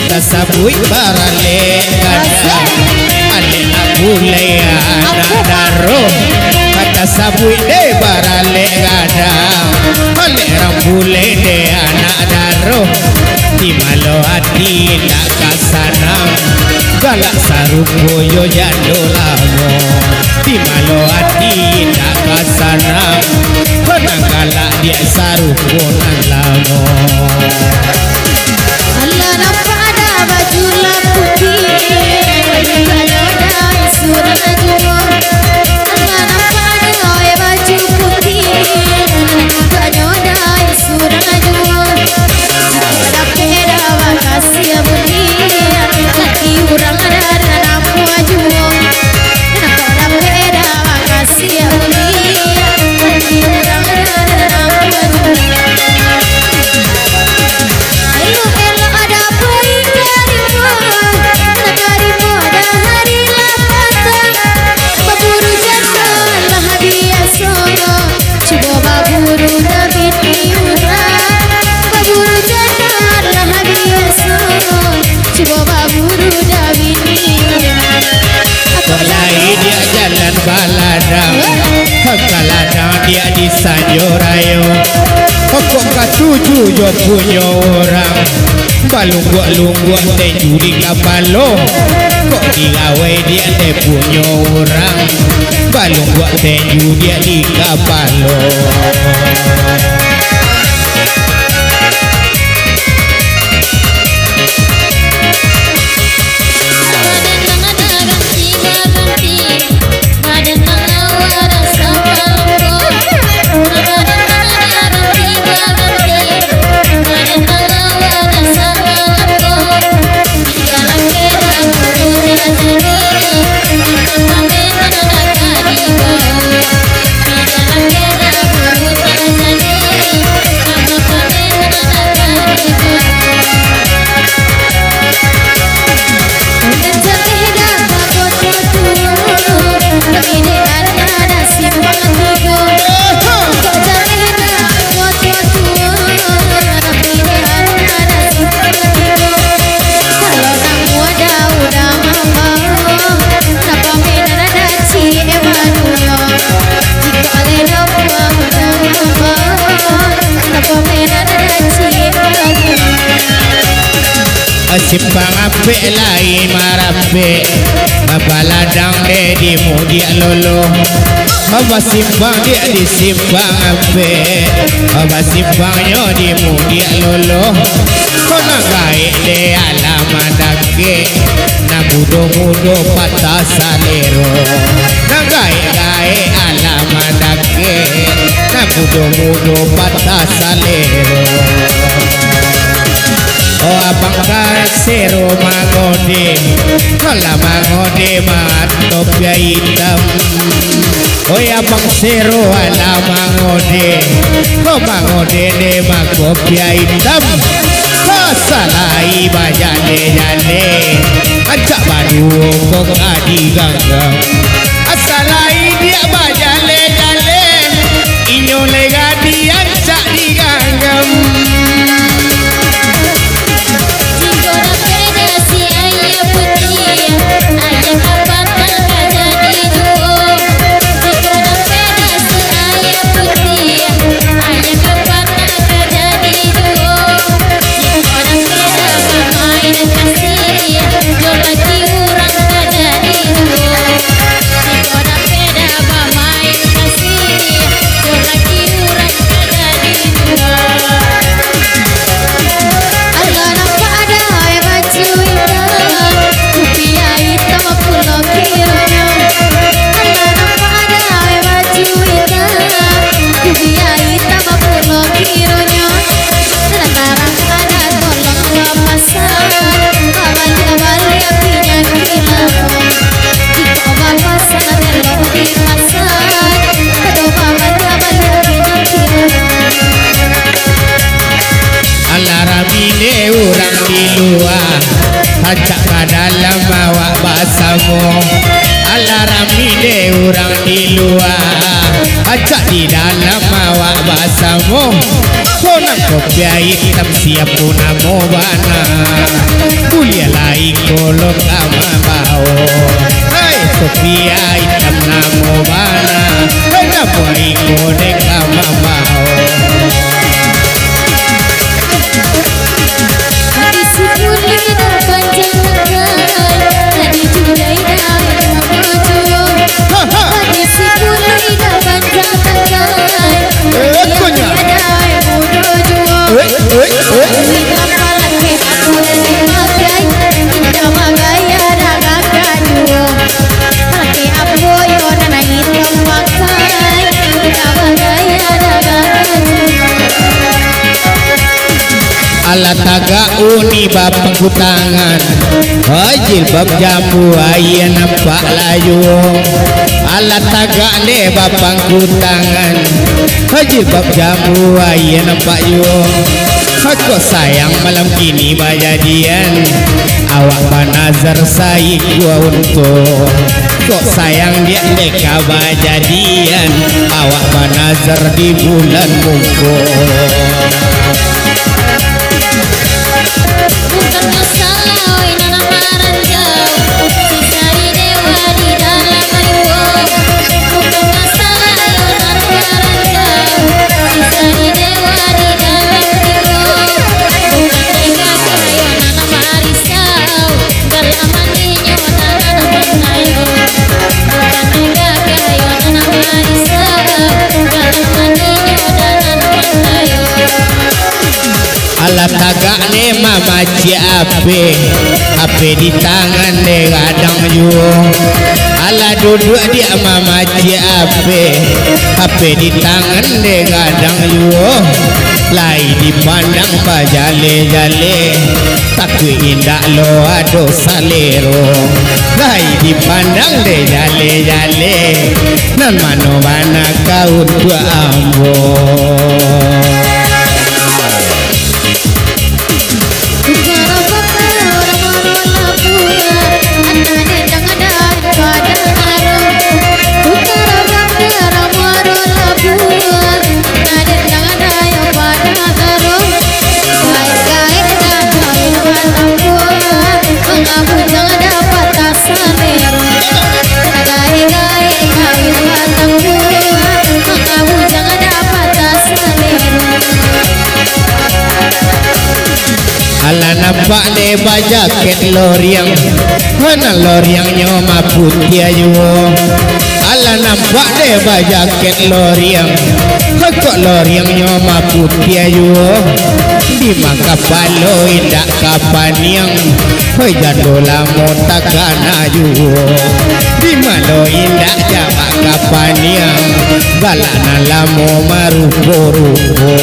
kata sabui barale gada ale abule anak daro kata sabui de barale gada ale rambule de anak daro di malo ati nak kasana galak sarupo yo jando lamo di malo ati nak kasana kena galak dia sarupo nan lamo. Allah nampak ada baju putih ada surah najwa. Allah nampak ada baju putih ada surah najwa. Ada peda kasih budi laki urang ada namu ajwa. Ada peda kasih budi laki urang ada namu ajwa. Dia jalan baladang kaladang dia di Sanjorayo kok katuju yo punya orang balungguk-lungguk teh juri kapalo kok digawe dia teh punya orang balungguk teh juri dia di kapalo. Simpang apik lai marape baladang de di mudia lolo baba simpang dia di simpang apik baba simpangnya di mudia lolo kona gae de alamadake na mudo patah salero na gae alamadake na mudo patah salero. Oh abang kasero mangode kala mangode matopya hitam. Oh abang sero ala mangode ko mangode de makopya hitam. Kasalai bajane ajak badu kok adi ganggang asalai dia bajane inyo legadi ajak di ganggang. Ajak ke dalam bawa bahasamu alarami de orang di luar, ajak di dalam awak bahasamu. Konang kopi hitam siap punamo bana, kuliah lai kolok ama bau. Hai Sofia hitam namo bana, kenapa ikodek ama bau. Hari sepuluh dah panjang lekai, hari Julai dah maju. Hari sepuluh dah panjang lekai, hari Julai dah maju. Duit kapal ke aku dah makai, kita magaya dah kaju. Laki aku yo dah hitam makai, kita magaya dah kaju. Ala taga uni bapang kutangan, jilbab jambu ayah nampak layu. Ala taga le bapang kutangan, jilbab jambu ayah nampak yu. Aku sayang malam kini bajadian, awak panazar saya gua untuk. Kok sayang dia leka bajadian, awak panazar di bulan mungkul. Bukan masalah oi nana maranjau, sisari dewa di dalam ayu. Bukan masalah oi nana maranjau, sisari dewa di dalam ayu. Bukan tega kayo nana marisau, dalam mandinya nana mandayo. Bukan tega kayo nana marisau, dalam mandinya nana mandayo. Ala tagak ne mama ape di tangan ne kadang yu. Ala duduk dia mama ape di tangan ne kadang yu. Lai dipandang pa jale-jale, takwi indah lo ado salero. Lai dipandang de jale-jale, nan mano mana kau tua ambo. Ala nampak le bajaket loriang, mana loriang nyoma putih ayu. Ala nampak le bajaket loriang, kok loriang nyoma putih ayu. Di maka palo indak kapan yang, jadola motakan ayu. Di malo indak jamak kapan yang, balana lamo marupo-rupo.